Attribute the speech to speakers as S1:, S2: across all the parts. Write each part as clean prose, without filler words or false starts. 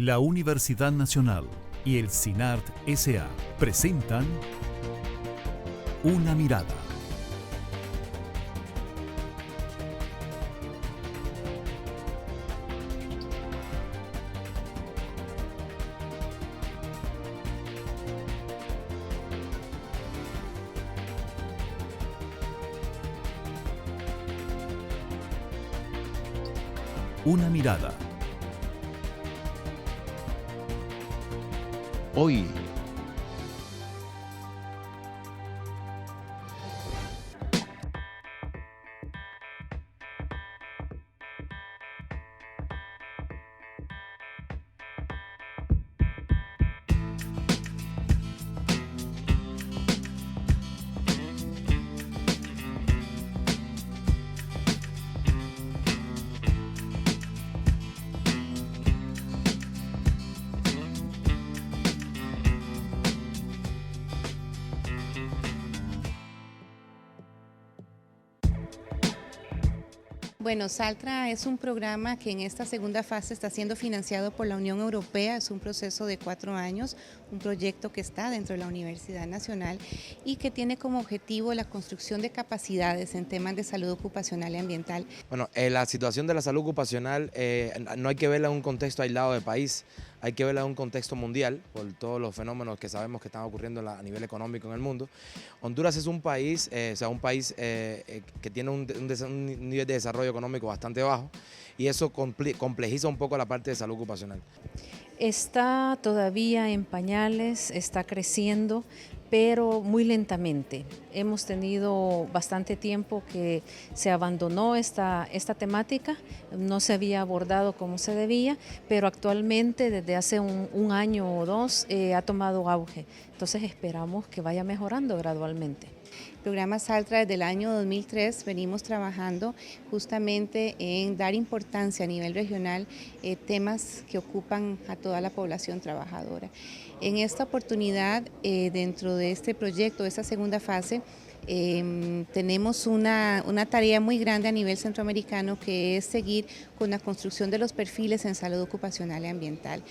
S1: La Universidad Nacional y el CINART S.A. presentan Una Mirada. Una Mirada.
S2: Hoy,
S3: Bueno, Saltra es un programa que en esta segunda fase está siendo financiado por la Unión Europea. Es un proceso de 4 años, un proyecto que está dentro de la Universidad Nacional y que tiene como objetivo la construcción de capacidades en temas de salud ocupacional y ambiental.
S4: Bueno, la situación de la salud ocupacional no hay que verla en un contexto aislado del país, hay que verla en un contexto mundial por todos los fenómenos que sabemos que están ocurriendo a nivel económico en el mundo. Honduras es un país, que tiene un nivel de desarrollo económico bastante bajo y eso complejiza un poco la parte de salud ocupacional.
S5: Está todavía en pañales, está creciendo, pero muy lentamente. Hemos tenido bastante tiempo que se abandonó esta temática, no se había abordado como se debía, pero actualmente desde hace un año o dos ha tomado auge. Entonces esperamos que vaya mejorando gradualmente.
S3: El programa Saltra desde el año 2003 venimos trabajando justamente en dar importancia a nivel regional temas que ocupan a toda la población trabajadora. En esta oportunidad, dentro de este proyecto, esta segunda fase, tenemos una tarea muy grande a nivel centroamericano que es seguir con la construcción de los perfiles en salud ocupacional y ambiental.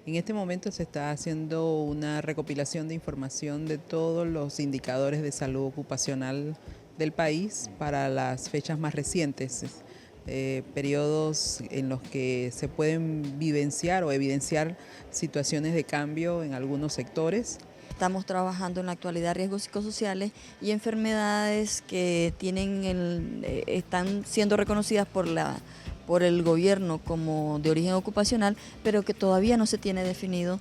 S6: En este momento se está haciendo una recopilación de información de todos los indicadores de salud ocupacional del país para las fechas más recientes, periodos en los que se pueden vivenciar o evidenciar situaciones de cambio en algunos sectores.
S7: Estamos trabajando en la actualidad riesgos psicosociales y enfermedades que están siendo reconocidas por el gobierno como de origen ocupacional, pero que todavía no se tiene definido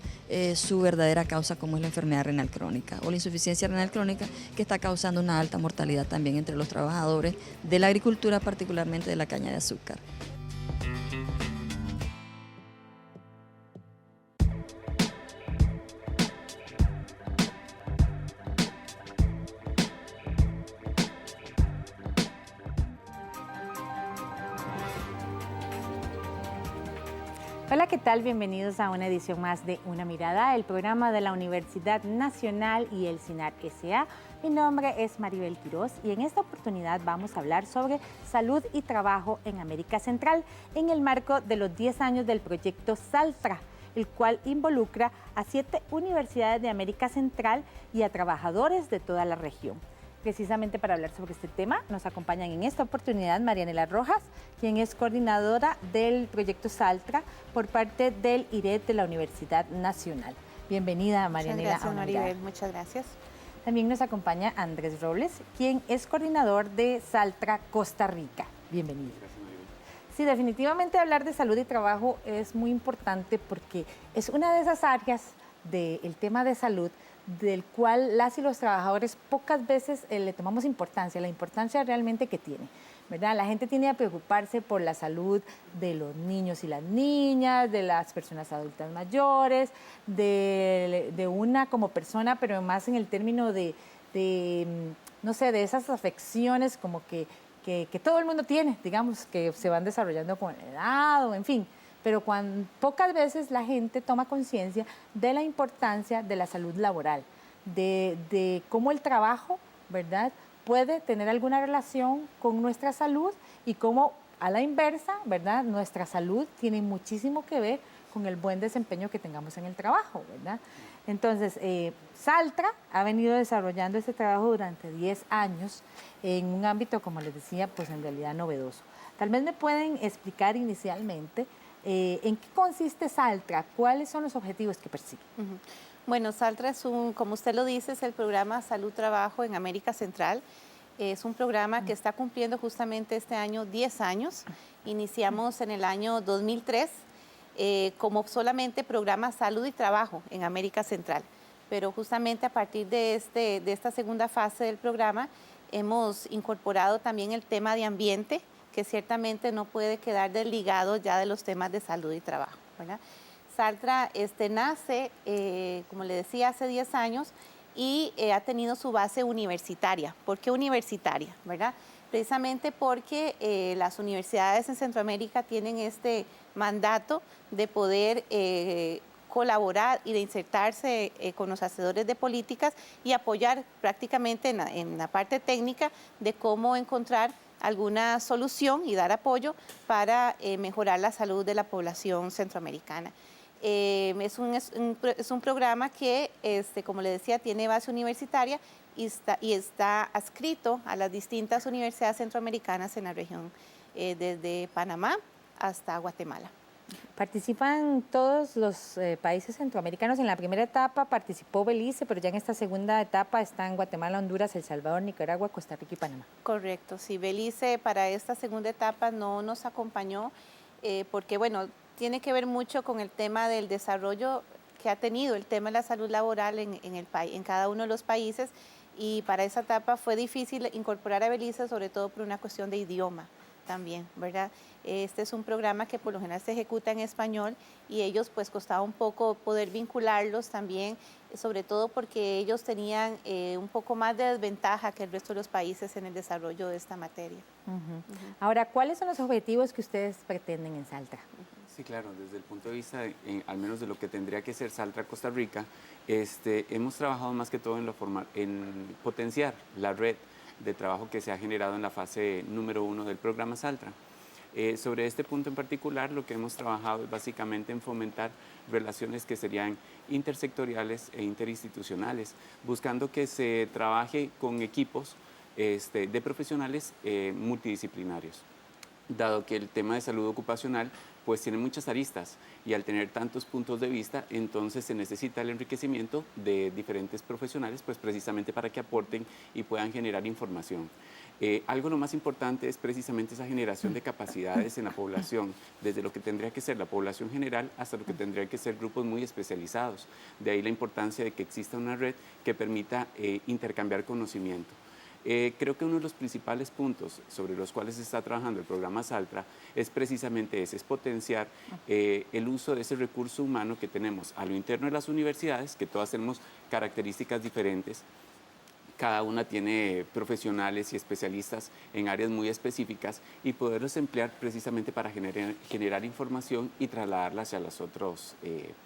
S7: su verdadera causa, como es la enfermedad renal crónica o la insuficiencia renal crónica, que está causando una alta mortalidad también entre los trabajadores de la agricultura, particularmente de la caña de azúcar.
S8: Hola, ¿qué tal? Bienvenidos a una edición más de Una Mirada, el programa de la Universidad Nacional y el CINART S.A. Mi nombre es Maribel Quiroz y en esta oportunidad vamos a hablar sobre salud y trabajo en América Central en el marco de los 10 años del proyecto Saltra, el cual involucra a 7 universidades de América Central y a trabajadores de toda la región. Precisamente para hablar sobre este tema nos acompañan en esta oportunidad Marianela Rojas, quien es coordinadora del proyecto Saltra por parte del IRED de la Universidad Nacional. Bienvenida, Marianela.
S3: Muchas gracias, Maribel. Muchas gracias.
S8: También nos acompaña Andrés Robles, quien es coordinador de Saltra Costa Rica. Bienvenido. Sí, definitivamente hablar de salud y trabajo es muy importante porque es una de esas áreas del tema de salud del cual las y los trabajadores pocas veces le tomamos importancia, la importancia realmente que tiene, ¿verdad? La gente tiene que preocuparse por la salud de los niños y las niñas, de las personas adultas mayores, de una como persona, pero más en el término no sé, de esas afecciones como que todo el mundo tiene, digamos, que se van desarrollando con la edad o en fin. Pero pocas veces la gente toma conciencia de la importancia de la salud laboral, de cómo el trabajo, ¿verdad?, puede tener alguna relación con nuestra salud y cómo, a la inversa, ¿verdad?, nuestra salud tiene muchísimo que ver con el buen desempeño que tengamos en el trabajo, ¿verdad? Entonces, Saltra ha venido desarrollando este trabajo durante 10 años en un ámbito, como les decía, pues en realidad novedoso. Tal vez me pueden explicar inicialmente en qué consiste Saltra, cuáles son los objetivos que persigue.
S3: Bueno, Saltra es como usted lo dice, es el programa Salud Trabajo en América Central. Es un programa que está cumpliendo justamente este año 10 años. Iniciamos en el año 2003 como solamente programa Salud y Trabajo en América Central. Pero justamente a partir de esta segunda fase del programa hemos incorporado también el tema de ambiente, que ciertamente no puede quedar desligado ya de los temas de salud y trabajo, ¿verdad? Saltra nace, como le decía, hace 10 años y ha tenido su base universitaria. ¿Por qué universitaria? ¿Verdad? Precisamente porque las universidades en Centroamérica tienen este mandato de poder colaborar y de insertarse con los hacedores de políticas y apoyar prácticamente en la parte técnica de cómo encontrar alguna solución y dar apoyo para mejorar la salud de la población centroamericana. Es un programa que, como le decía, tiene base universitaria y está adscrito a las distintas universidades centroamericanas en la región, desde Panamá hasta Guatemala.
S8: Participan todos los países centroamericanos. En la primera etapa participó Belice, pero ya en esta segunda etapa están Guatemala, Honduras, El Salvador, Nicaragua, Costa Rica y Panamá.
S3: Correcto, sí, Belice para esta segunda etapa no nos acompañó porque, bueno, tiene que ver mucho con el tema del desarrollo que ha tenido el tema de la salud laboral en cada uno de los países, y para esa etapa fue difícil incorporar a Belice, sobre todo por una cuestión de idioma también, ¿verdad? Este es un programa que por lo general se ejecuta en español y ellos pues costaba un poco poder vincularlos también, sobre todo porque ellos tenían un poco más de desventaja que el resto de los países en el desarrollo de esta materia.
S8: Ahora, ¿cuáles son los objetivos que ustedes pretenden en Saltra?
S2: Sí, claro, desde el punto de vista, al menos de lo que tendría que ser Saltra Costa Rica, hemos trabajado más que todo en potenciar la red de trabajo que se ha generado en la fase número 1 del programa Saltra. Sobre este punto en particular, lo que hemos trabajado es básicamente en fomentar relaciones que serían intersectoriales e interinstitucionales, buscando que se trabaje con equipos de profesionales multidisciplinarios, dado que el tema de salud ocupacional pues tiene muchas aristas y al tener tantos puntos de vista, entonces se necesita el enriquecimiento de diferentes profesionales pues precisamente para que aporten y puedan generar información. Algo lo más importante es precisamente esa generación de capacidades en la población, desde lo que tendría que ser la población general hasta lo que tendría que ser grupos muy especializados. De ahí la importancia de que exista una red que permita intercambiar conocimiento. Creo que uno de los principales puntos sobre los cuales se está trabajando el programa Saltra es precisamente ese, es potenciar el uso de ese recurso humano que tenemos a lo interno de las universidades, que todas tenemos características diferentes. Cada una tiene profesionales y especialistas en áreas muy específicas y poderlos emplear precisamente para generar información y trasladarla hacia los otros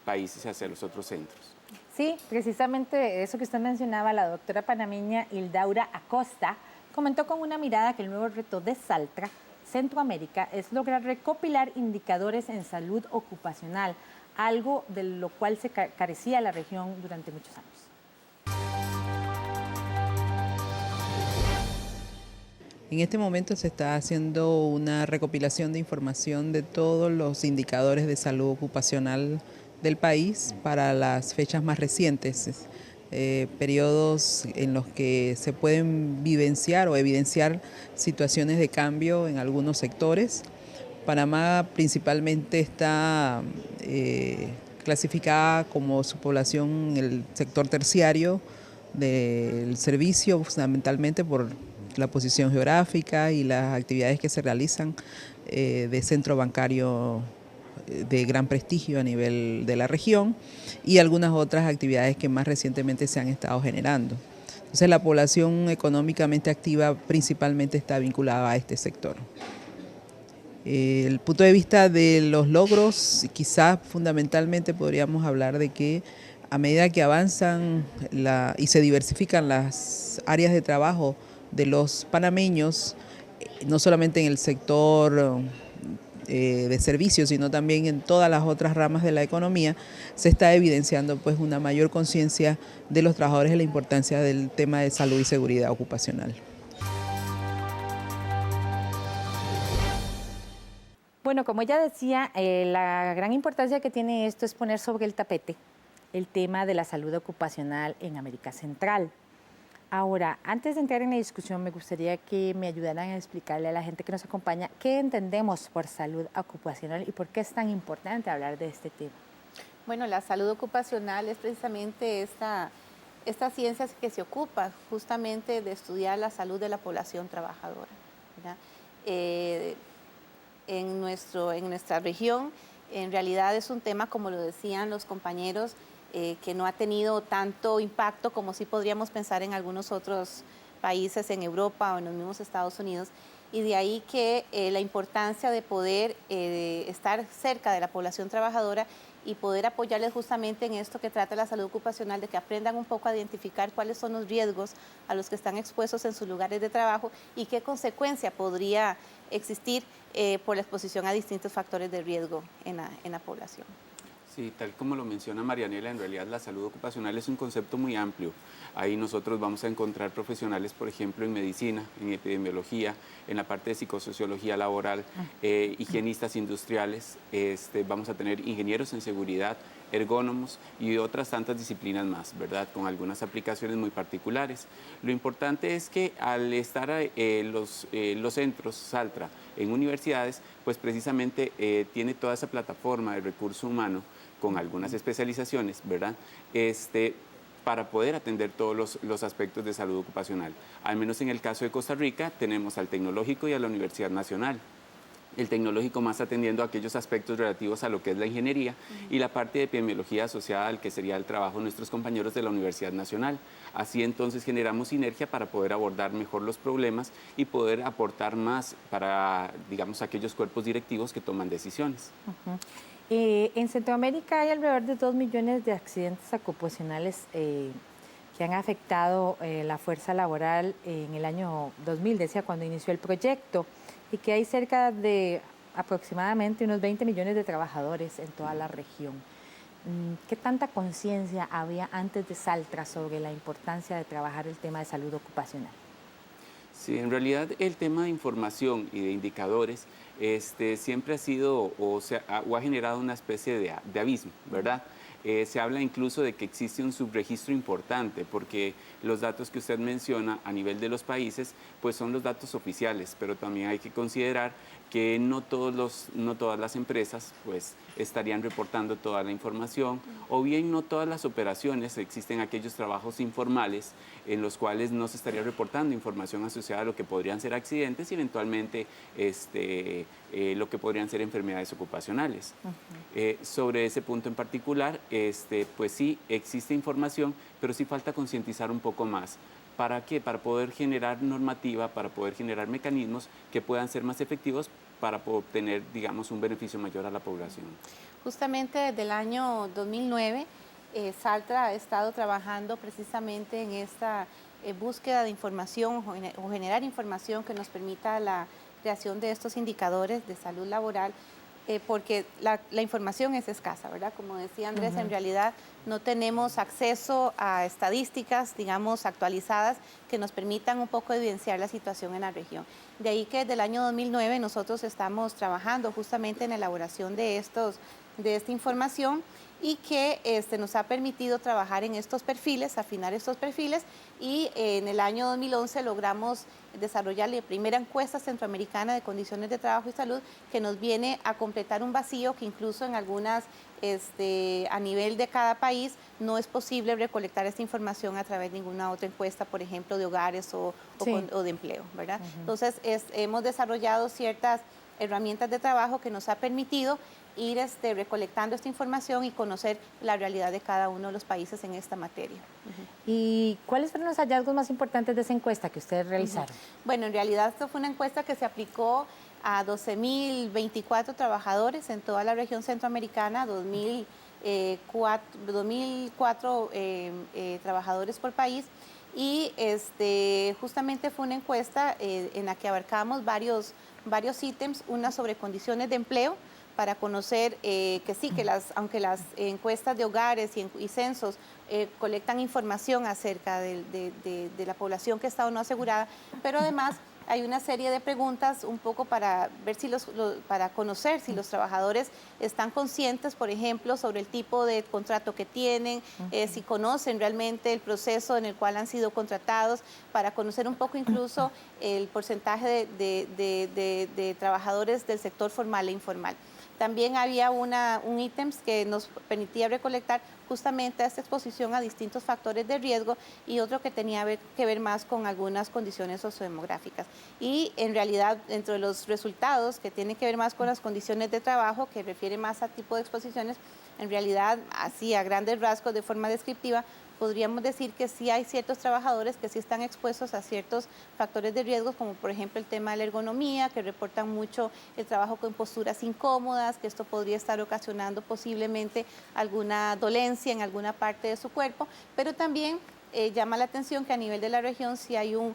S2: países, hacia los otros centros.
S8: Sí, precisamente eso que usted mencionaba, la doctora panameña Hildaura Acosta comentó con una mirada que el nuevo reto de Saltra Centroamérica es lograr recopilar indicadores en salud ocupacional, algo de lo cual se carecía la región durante muchos años.
S6: En este momento se está haciendo una recopilación de información de todos los indicadores de salud ocupacional del país para las fechas más recientes, periodos en los que se pueden vivenciar o evidenciar situaciones de cambio en algunos sectores. Panamá principalmente está clasificada como su población en el sector terciario del servicio, fundamentalmente por la posición geográfica y las actividades que se realizan de centro bancario de gran prestigio a nivel de la región y algunas otras actividades que más recientemente se han estado generando. Entonces la población económicamente activa principalmente está vinculada a este sector. El punto de vista de los logros, quizás fundamentalmente podríamos hablar de que a medida que avanzan y se diversifican las áreas de trabajo de los panameños, no solamente en el sector de servicios, sino también en todas las otras ramas de la economía, se está evidenciando pues una mayor conciencia de los trabajadores de la importancia del tema de salud y seguridad ocupacional.
S8: Bueno, como ella decía, la gran importancia que tiene esto es poner sobre el tapete el tema de la salud ocupacional en América Central. Ahora, antes de entrar en la discusión, me gustaría que me ayudaran a explicarle a la gente que nos acompaña qué entendemos por salud ocupacional y por qué es tan importante hablar de este tema.
S3: Bueno, la salud ocupacional es precisamente esta ciencia que se ocupa justamente de estudiar la salud de la población trabajadora, ¿verdad? En nuestra región, en realidad es un tema, como lo decían los compañeros, que no ha tenido tanto impacto como sí podríamos pensar en algunos otros países en Europa o en los mismos Estados Unidos, y de ahí que la importancia de poder estar cerca de la población trabajadora y poder apoyarles justamente en esto que trata la salud ocupacional, de que aprendan un poco a identificar cuáles son los riesgos a los que están expuestos en sus lugares de trabajo y qué consecuencia podría existir por la exposición a distintos factores de riesgo en la población.
S2: Sí, tal como lo menciona Marianela, en realidad la salud ocupacional es un concepto muy amplio. Ahí nosotros vamos a encontrar profesionales, por ejemplo, en medicina, en epidemiología, en la parte de psicosociología laboral, higienistas industriales, vamos a tener ingenieros en seguridad, ergónomos y otras tantas disciplinas más, ¿verdad? Con algunas aplicaciones muy particulares. Lo importante es que al estar los centros Saltra en universidades, pues precisamente tiene toda esa plataforma de recurso humano con algunas especializaciones, ¿verdad? Para poder atender todos los aspectos de salud ocupacional. Al menos en el caso de Costa Rica, tenemos al Tecnológico y a la Universidad Nacional. El Tecnológico más atendiendo a aquellos aspectos relativos a lo que es la ingeniería y la parte de epidemiología asociada al que sería el trabajo de nuestros compañeros de la Universidad Nacional. Así entonces generamos sinergia para poder abordar mejor los problemas y poder aportar más para, digamos, aquellos cuerpos directivos que toman decisiones.
S8: En Centroamérica hay alrededor de 2 millones de accidentes ocupacionales que han afectado la fuerza laboral en el año 2000, decía, cuando inició el proyecto, y que hay cerca de aproximadamente unos 20 millones de trabajadores en toda la región. ¿Qué tanta conciencia había antes de Saltra sobre la importancia de trabajar el tema de salud ocupacional?
S2: Sí, en realidad el tema de información y de indicadores siempre ha sido o ha generado una especie de abismo, ¿verdad? Se habla incluso de que existe un subregistro importante porque los datos que usted menciona a nivel de los países pues son los datos oficiales, pero también hay que considerar que no todas las empresas pues estarían reportando toda la información o bien no todas las operaciones. Existen aquellos trabajos informales en los cuales no se estaría reportando información asociada a lo que podrían ser accidentes y eventualmente lo que podrían ser enfermedades ocupacionales. Sobre ese punto en particular, pues sí existe información, pero sí falta concientizar un poco más. ¿Para qué? Para poder generar normativa, para poder generar mecanismos que puedan ser más efectivos para obtener, digamos, un beneficio mayor a la población.
S3: Justamente desde el año 2009, Saltra ha estado trabajando precisamente en esta búsqueda de información o generar información que nos permita la creación de estos indicadores de salud laboral, porque la información es escasa, ¿verdad? Como decía Andrés, en realidad no tenemos acceso a estadísticas, digamos, actualizadas que nos permitan un poco evidenciar la situación en la región. De ahí que desde el año 2009 nosotros estamos trabajando justamente en la elaboración de esta información y que nos ha permitido trabajar en estos perfiles, afinar estos perfiles, y en el año 2011 logramos desarrollar la primera encuesta centroamericana de condiciones de trabajo y salud, que nos viene a completar un vacío que incluso en algunas, a nivel de cada país, no es posible recolectar esta información a través de ninguna otra encuesta, por ejemplo, de hogares o de empleo, ¿verdad? Entonces, hemos desarrollado ciertas herramientas de trabajo que nos ha permitido ir recolectando esta información y conocer la realidad de cada uno de los países en esta materia.
S8: ¿Y cuáles fueron los hallazgos más importantes de esa encuesta que ustedes realizaron? Bueno, en realidad esto fue una encuesta que se aplicó a 12.024 trabajadores en toda la región centroamericana, 2.004 trabajadores por país, y justamente fue una encuesta en la que abarcamos varios
S3: varios ítems, una sobre condiciones de empleo, para conocer que sí, que aunque las encuestas de hogares y censos colectan información acerca de la población que está o no asegurada, pero además hay una serie de preguntas un poco para ver si para conocer si los trabajadores están conscientes, por ejemplo, sobre el tipo de contrato que tienen, si conocen realmente el proceso en el cual han sido contratados, para conocer un poco incluso el porcentaje de trabajadores del sector formal e informal. También había un ítem que nos permitía recolectar justamente esta exposición a distintos factores de riesgo y otro que tenía que ver más con algunas condiciones sociodemográficas. Y en realidad, dentro de los resultados que tienen que ver más con las condiciones de trabajo, que refiere más a tipo de exposiciones, en realidad, así a grandes rasgos, de forma descriptiva, podríamos decir que sí hay ciertos trabajadores que sí están expuestos a ciertos factores de riesgo, como por ejemplo el tema de la ergonomía, que reportan mucho el trabajo con posturas incómodas, que esto podría estar ocasionando posiblemente alguna dolencia en alguna parte de su cuerpo, pero también llama la atención que a nivel de la región sí hay un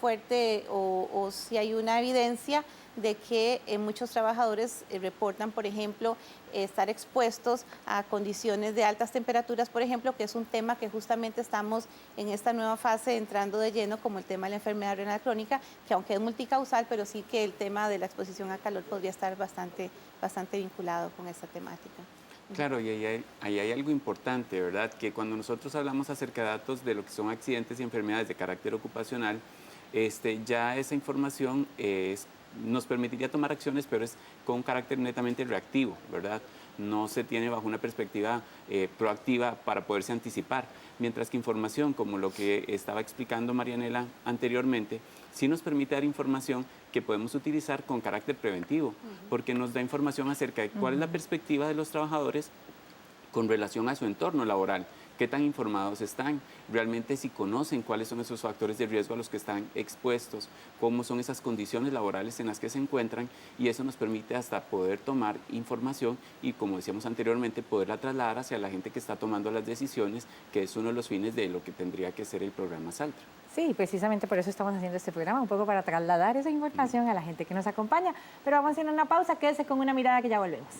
S3: fuerte o si hay una evidencia de que muchos trabajadores reportan, por ejemplo, estar expuestos a condiciones de altas temperaturas, por ejemplo, que es un tema que justamente estamos en esta nueva fase entrando de lleno, como el tema de la enfermedad renal crónica, que aunque es multicausal, pero sí que el tema de la exposición a calor podría estar bastante vinculado con esta temática.
S2: Claro, y ahí hay algo importante, ¿verdad? Que cuando nosotros hablamos acerca de datos de lo que son accidentes y enfermedades de carácter ocupacional, ya esa información nos permitiría tomar acciones, pero es con un carácter netamente reactivo, ¿verdad? No se tiene bajo una perspectiva proactiva para poderse anticipar, mientras que información como lo que estaba explicando Marianela anteriormente, sí nos permite dar información que podemos utilizar con carácter preventivo, porque nos da información acerca de cuál es la perspectiva de los trabajadores con relación a su entorno laboral, qué tan informados están, realmente si conocen cuáles son esos factores de riesgo a los que están expuestos, cómo son esas condiciones laborales en las que se encuentran, y eso nos permite hasta poder tomar información y, como decíamos anteriormente, poderla trasladar hacia la gente que está tomando las decisiones, que es uno de los fines de lo que tendría que ser el programa Saltra.
S8: Sí, precisamente por eso estamos haciendo este programa, un poco para trasladar esa información a la gente que nos acompaña. Pero vamos a hacer una pausa, quédese con una mirada que ya volvemos.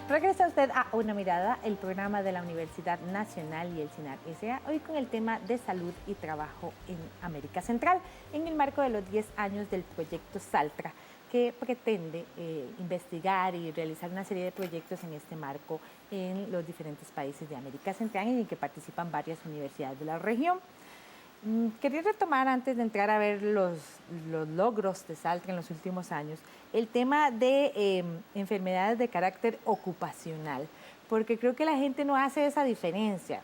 S8: Regresa usted a Una Mirada, el programa de la Universidad Nacional y el CINAR S.A., hoy con el tema de salud y trabajo en América Central, en el marco de los 10 años del proyecto Saltra, que pretende investigar y realizar una serie de proyectos en este marco en los diferentes países de América Central y en que participan varias universidades de la región. Quería retomar, antes de entrar a ver los logros de Saltra en los últimos años, el tema de enfermedades de carácter ocupacional, porque creo que la gente no hace esa diferencia.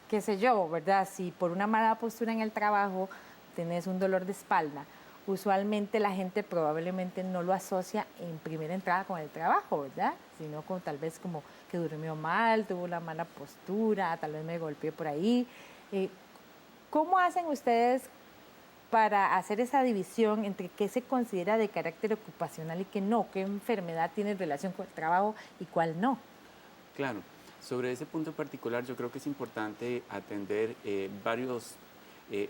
S8: Qué sé yo, ¿verdad? Si por una mala postura en el trabajo tenés un dolor de espalda, usualmente la gente probablemente no lo asocia en primera entrada con el trabajo, ¿verdad? Sino con tal vez como que durmió mal, tuvo una mala postura, tal vez me golpeé por ahí. ¿Cómo hacen ustedes para hacer esa división entre qué se considera de carácter ocupacional y qué no? ¿Qué enfermedad tiene relación con el trabajo y cuál no?
S2: Claro, sobre ese punto en particular yo creo que es importante atender varios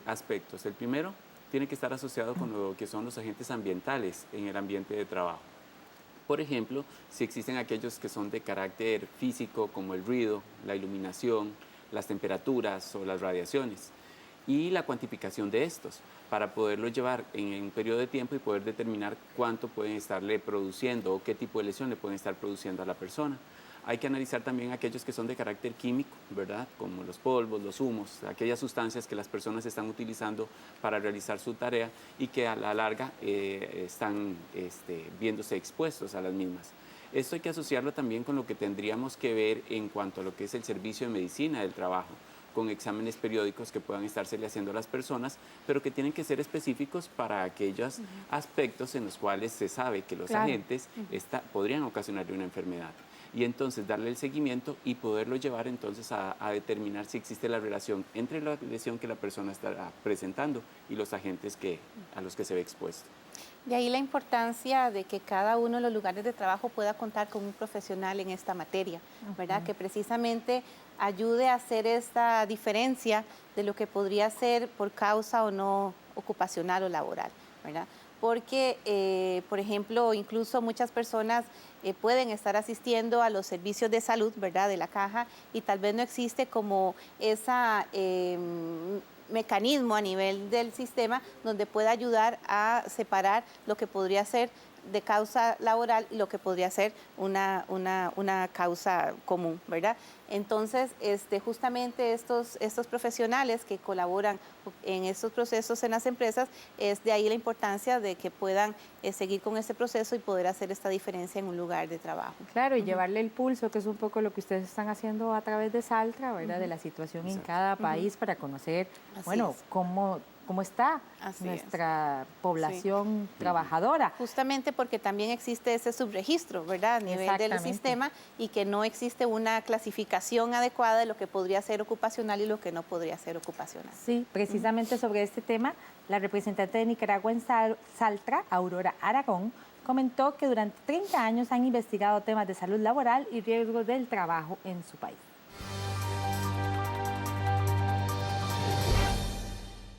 S2: aspectos. El primero tiene que estar asociado con lo que son los agentes ambientales en el ambiente de trabajo. Por ejemplo, si existen aquellos que son de carácter físico, como el ruido, la iluminación, las temperaturas o las radiaciones, y la cuantificación de estos para poderlo llevar en un periodo de tiempo y poder determinar cuánto pueden estarle produciendo o qué tipo de lesión le pueden estar produciendo a la persona. Hay que analizar también aquellos que son de carácter químico, ¿verdad? Como los polvos, los humos, aquellas sustancias que las personas están utilizando para realizar su tarea y que a la larga están viéndose expuestos a las mismas. Esto hay que asociarlo también con lo que tendríamos que ver en cuanto a lo que es el servicio de medicina del trabajo, con exámenes periódicos que puedan estársele haciendo a las personas, pero que tienen que ser específicos para aquellos aspectos en los cuales se sabe que los agentes podrían ocasionarle una enfermedad. y entonces darle el seguimiento y poderlo llevar entonces a determinar si existe la relación entre la lesión que la persona estará presentando y los agentes a los que se ve expuesto.
S3: De ahí la importancia de que cada uno de los lugares de trabajo pueda contar con un profesional en esta materia, ¿verdad? Que precisamente ayude a hacer esta diferencia de lo que podría ser por causa o no ocupacional o laboral, ¿verdad? Porque, por ejemplo, incluso muchas personas pueden estar asistiendo a los servicios de salud, ¿verdad?, de la caja, y tal vez no existe como esa mecanismo a nivel del sistema donde pueda ayudar a separar lo que podría ser de causa laboral y lo que podría ser una causa común, ¿verdad? Entonces, justamente estos profesionales que colaboran en estos procesos en las empresas, es de ahí la importancia de que puedan seguir con este proceso y poder hacer esta diferencia en un lugar de trabajo.
S8: Claro, y llevarle el pulso, que es un poco lo que ustedes están haciendo a través de Saltra, ¿verdad? De la situación en cada país para conocer, cómo está nuestra población trabajadora.
S3: Justamente porque también existe ese subregistro, ¿verdad?, a nivel del sistema, y que no existe una clasificación adecuada de lo que podría ser ocupacional y lo que no podría ser ocupacional.
S8: Sí, precisamente sobre este tema, la representante de Nicaragua en Saltra, Aurora Aragón, comentó que durante 30 años han investigado temas de salud laboral y riesgos del trabajo en su país.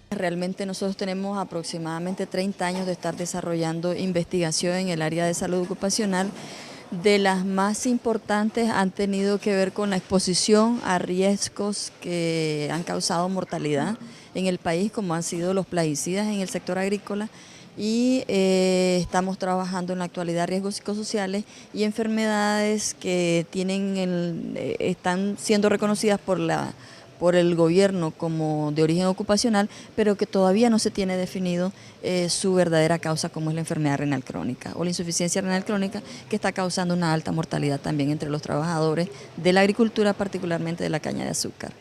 S7: Realmente nosotros tenemos aproximadamente 30 años de estar desarrollando investigación en el área de salud ocupacional. De las más importantes han tenido que ver con la exposición a riesgos que han causado mortalidad en el país, como han sido los plaguicidas en el sector agrícola, y estamos trabajando en la actualidad riesgos psicosociales y enfermedades que están siendo reconocidas por el gobierno como de origen ocupacional, pero que todavía no se tiene definido su verdadera causa, como es la enfermedad renal crónica o la insuficiencia renal crónica, que está causando una alta mortalidad también entre los trabajadores de la agricultura, particularmente de la caña de azúcar.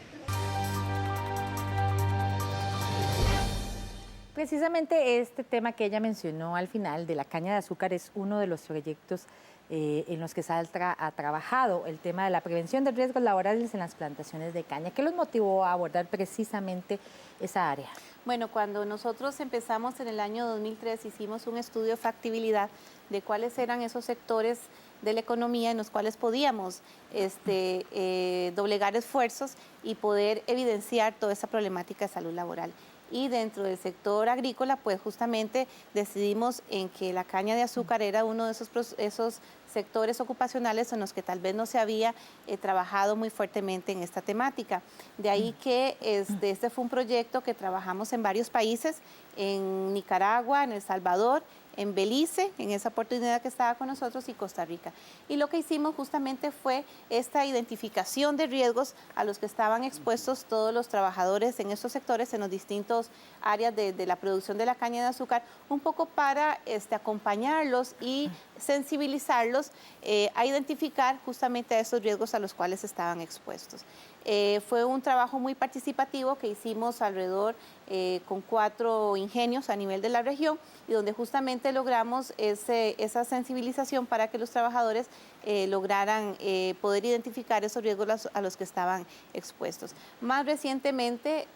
S8: Precisamente este tema que ella mencionó al final de la caña de azúcar es uno de los proyectos en los que Saltra ha trabajado, el tema de la prevención de riesgos laborales en las plantaciones de caña. ¿Qué los motivó a abordar precisamente esa área?
S3: Bueno, cuando nosotros empezamos en el año 2003, hicimos un estudio de factibilidad de cuáles eran esos sectores de la economía en los cuales podíamos doblegar esfuerzos y poder evidenciar toda esa problemática de salud laboral. Y dentro del sector agrícola, pues justamente decidimos en que la caña de azúcar era uno de esos sectores ocupacionales en los que tal vez no se había trabajado muy fuertemente en esta temática. De ahí que este fue un proyecto que trabajamos en varios países, en Nicaragua, en El Salvador, en Belice, en esa oportunidad que estaba con nosotros, y Costa Rica. Y lo que hicimos justamente fue esta identificación de riesgos a los que estaban expuestos todos los trabajadores en estos sectores, en los distintos áreas de la producción de la caña de azúcar, un poco para acompañarlos y sensibilizarlos a identificar justamente a esos riesgos a los cuales estaban expuestos. Fue un trabajo muy participativo que hicimos alrededor con 4 ingenios a nivel de la región, y donde justamente logramos esa sensibilización para que los trabajadores lograran poder identificar esos riesgos a los que estaban expuestos. Más recientemente,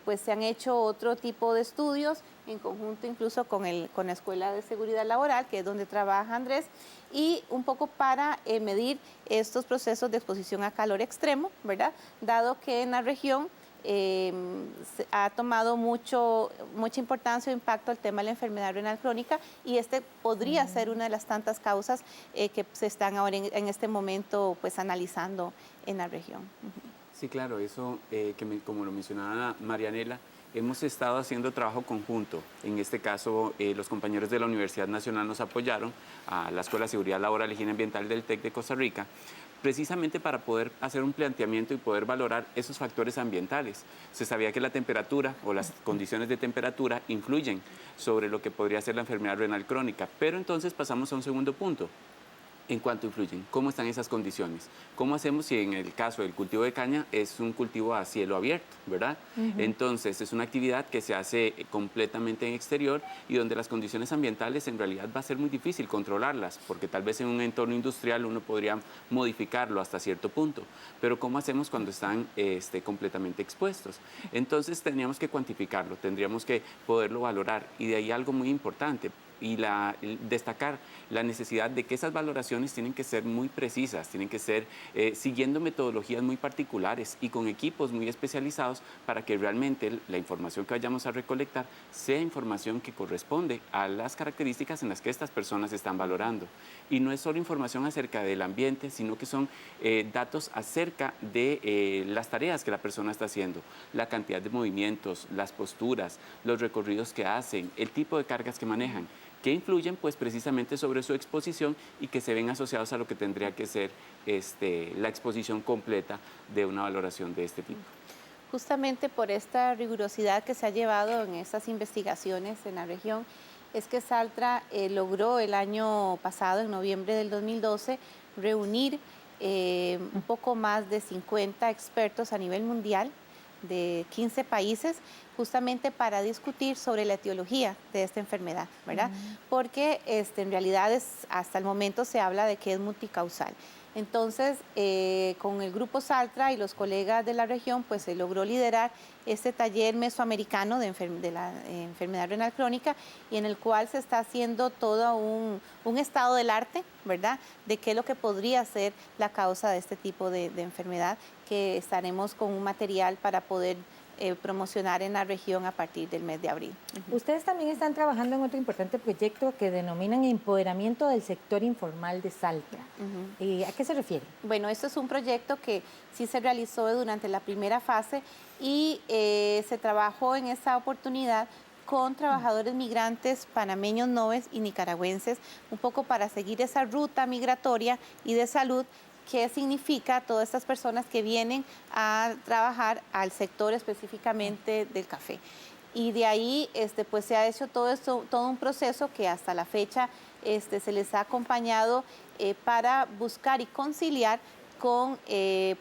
S3: pues se han hecho otro tipo de estudios en conjunto incluso con la Escuela de Seguridad Laboral, que es donde trabaja Andrés, y un poco para medir estos procesos de exposición a calor extremo, ¿verdad? Dado que en la región ha tomado mucha importancia o impacto el tema de la enfermedad renal crónica, y podría ser una de las tantas causas que se están ahora en este momento pues analizando en la región.
S2: Sí, claro, eso como lo mencionaba Marianela, hemos estado haciendo trabajo conjunto. En este caso, los compañeros de la Universidad Nacional nos apoyaron a la Escuela de Seguridad Laboral y Higiene Ambiental del TEC de Costa Rica, precisamente para poder hacer un planteamiento y poder valorar esos factores ambientales. Se sabía que la temperatura o las condiciones de temperatura influyen sobre lo que podría ser la enfermedad renal crónica, pero entonces pasamos a un segundo punto. ¿En cuánto influyen? ¿Cómo están esas condiciones? ¿Cómo hacemos si en el caso del cultivo de caña es un cultivo a cielo abierto, ¿verdad? Entonces es una actividad que se hace completamente en exterior y donde las condiciones ambientales en realidad va a ser muy difícil controlarlas, porque tal vez en un entorno industrial uno podría modificarlo hasta cierto punto, pero ¿cómo hacemos cuando están completamente expuestos? Entonces tendríamos que cuantificarlo, tendríamos que poderlo valorar y de ahí algo muy importante. Y destacar la necesidad de que esas valoraciones tienen que ser muy precisas, tienen que ser siguiendo metodologías muy particulares y con equipos muy especializados para que realmente la información que vayamos a recolectar sea información que corresponde a las características en las que estas personas están valorando. Y no es solo información acerca del ambiente, sino que son datos acerca de las tareas que la persona está haciendo, la cantidad de movimientos, las posturas, los recorridos que hacen, el tipo de cargas que manejan, que influyen pues precisamente sobre su exposición y que se ven asociados a lo que tendría que ser la exposición completa de una valoración de este tipo.
S3: Justamente por esta rigurosidad que se ha llevado en estas investigaciones en la región, es que Saltra logró el año pasado, en noviembre del 2012, reunir un poco más de 50 expertos a nivel mundial de 15 países, justamente para discutir sobre la etiología de esta enfermedad, ¿verdad? Porque en realidad hasta el momento se habla de que es multicausal. Entonces, con el Grupo Saltra y los colegas de la región, pues se logró liderar este taller mesoamericano de la enfermedad renal crónica y en el cual se está haciendo todo un estado del arte, ¿verdad?, de qué es lo que podría ser la causa de este tipo de enfermedad, que estaremos con un material para poder promocionar en la región a partir del mes de abril.
S8: Ustedes también están trabajando en otro importante proyecto que denominan Empoderamiento del Sector Informal de Saltra. ¿A qué se refiere?
S3: Bueno, esto es un proyecto que sí se realizó durante la primera fase y se trabajó en esta oportunidad con trabajadores migrantes panameños, noves y nicaragüenses, un poco para seguir esa ruta migratoria y de salud. ¿Qué significa todas estas personas que vienen a trabajar al sector específicamente del café? Y de ahí pues se ha hecho todo un proceso que hasta la fecha se les ha acompañado para buscar y conciliar con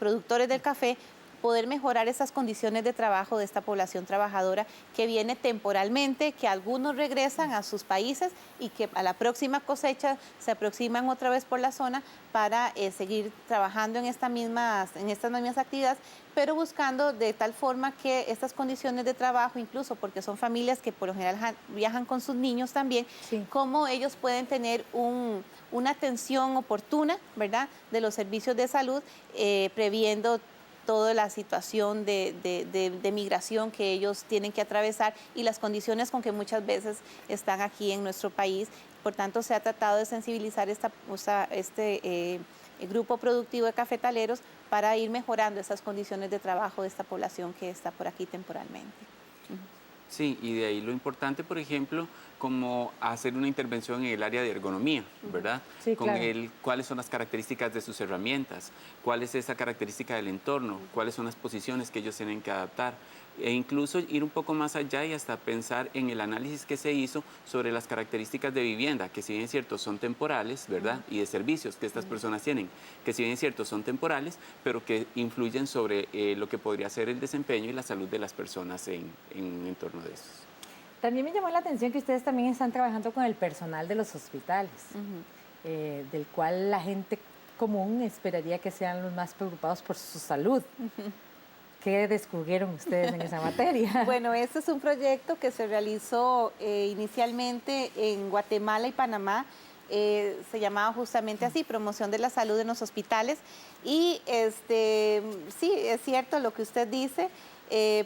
S3: productores del café, poder mejorar esas condiciones de trabajo de esta población trabajadora que viene temporalmente, que algunos regresan a sus países y que a la próxima cosecha se aproximan otra vez por la zona para seguir trabajando en estas mismas actividades, pero buscando de tal forma que estas condiciones de trabajo, incluso porque son familias que por lo general viajan con sus niños también, cómo ellos pueden tener una atención oportuna, ¿verdad?, de los servicios de salud, previendo toda la situación de migración que ellos tienen que atravesar y las condiciones con que muchas veces están aquí en nuestro país. Por tanto, se ha tratado de sensibilizar este grupo productivo de cafetaleros para ir mejorando esas condiciones de trabajo de esta población que está por aquí temporalmente.
S2: Sí, y de ahí lo importante, por ejemplo, como hacer una intervención en el área de ergonomía, ¿verdad?
S8: Sí,
S2: con
S8: claro.
S2: cuáles son las características de sus herramientas, cuál es esa característica del entorno, cuáles son las posiciones que ellos tienen que adaptar, e incluso ir un poco más allá y hasta pensar en el análisis que se hizo sobre las características de vivienda, que si bien es cierto son temporales, ¿verdad? Y de servicios que estas personas tienen, que si bien es cierto son temporales, pero que influyen sobre lo que podría ser el desempeño y la salud de las personas en un entorno de esos.
S8: También me llamó la atención que ustedes también están trabajando con el personal de los hospitales, del cual la gente común esperaría que sean los más preocupados por su salud. ¿Qué descubrieron ustedes en esa materia?
S3: Bueno, este es un proyecto que se realizó inicialmente en Guatemala y Panamá. Se llamaba justamente así, Promoción de la Salud en los Hospitales. Y sí, es cierto lo que usted dice,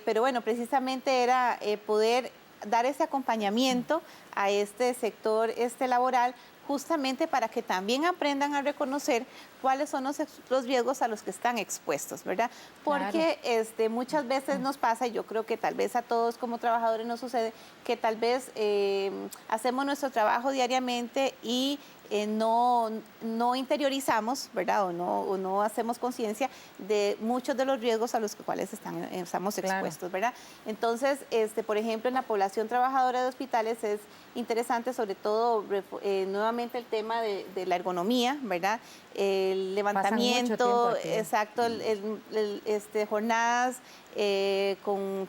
S3: pero bueno, precisamente era poder dar ese acompañamiento a este sector laboral, justamente para que también aprendan a reconocer cuáles son los riesgos a los que están expuestos, ¿verdad? Porque muchas veces nos pasa, y yo creo que tal vez a todos como trabajadores nos sucede, que tal vez hacemos nuestro trabajo diariamente y no interiorizamos, ¿verdad? O no hacemos conciencia de muchos de los riesgos a los cuales estamos expuestos, ¿verdad? Entonces, por ejemplo, en la población trabajadora de hospitales es interesante, sobre todo nuevamente el tema de la ergonomía, ¿verdad? El levantamiento, exacto, jornadas con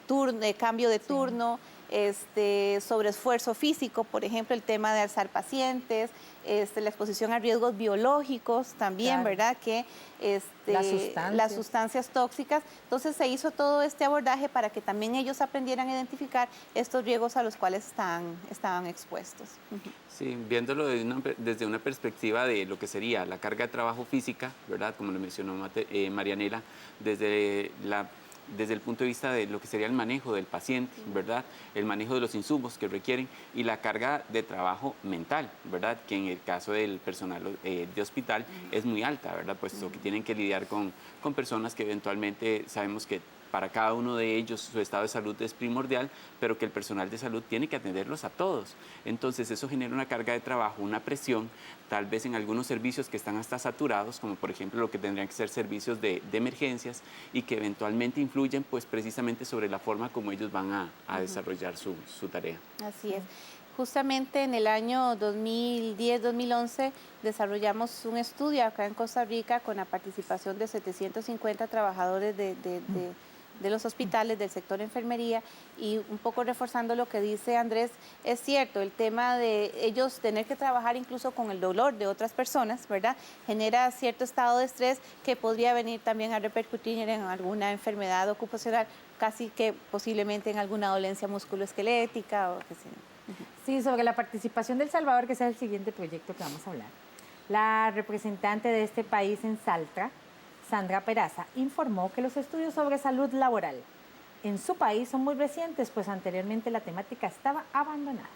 S3: cambio de turno, sobre esfuerzo físico, por ejemplo, el tema de alzar pacientes, la exposición a riesgos biológicos también, ¿verdad? Que las sustancias tóxicas. Entonces se hizo todo este abordaje para que también ellos aprendieran a identificar estos riesgos a los cuales estaban expuestos.
S2: Sí, viéndolo desde una perspectiva de lo que sería la carga de trabajo física, ¿verdad? Como lo mencionó Marianela, desde el punto de vista de lo que sería el manejo del paciente, ¿verdad? El manejo de los insumos que requieren y la carga de trabajo mental, ¿verdad? Que en el caso del personal de hospital es muy alta, ¿verdad? Puesto que tienen que lidiar con personas que eventualmente sabemos que para cada uno de ellos su estado de salud es primordial, pero que el personal de salud tiene que atenderlos a todos. Entonces eso genera una carga de trabajo, una presión, tal vez en algunos servicios que están hasta saturados, como por ejemplo lo que tendrían que ser servicios de emergencias y que eventualmente influyen pues precisamente sobre la forma como ellos van a desarrollar su tarea.
S3: Así es. Justamente en el año 2010-2011 desarrollamos un estudio acá en Costa Rica con la participación de 750 trabajadores de los hospitales, del sector enfermería, y un poco reforzando lo que dice Andrés, es cierto, el tema de ellos tener que trabajar incluso con el dolor de otras personas, ¿verdad? Genera cierto estado de estrés que podría venir también a repercutir en alguna enfermedad ocupacional, casi que posiblemente en alguna dolencia musculoesquelética o qué sé yo.
S8: Sí, sobre la participación de El Salvador, que es el siguiente proyecto que vamos a hablar. La representante de este país en Saltra, Sandra Peraza, informó que los estudios sobre salud laboral en su país son muy recientes, pues anteriormente la temática estaba abandonada.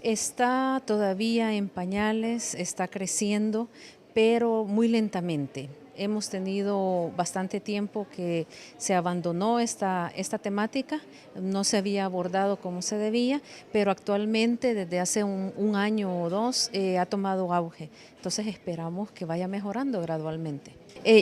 S5: Está todavía en pañales, está creciendo, pero muy lentamente. Hemos tenido bastante tiempo que se abandonó esta temática, no se había abordado como se debía, pero actualmente desde hace un año o dos ha tomado auge. Entonces esperamos que vaya mejorando gradualmente.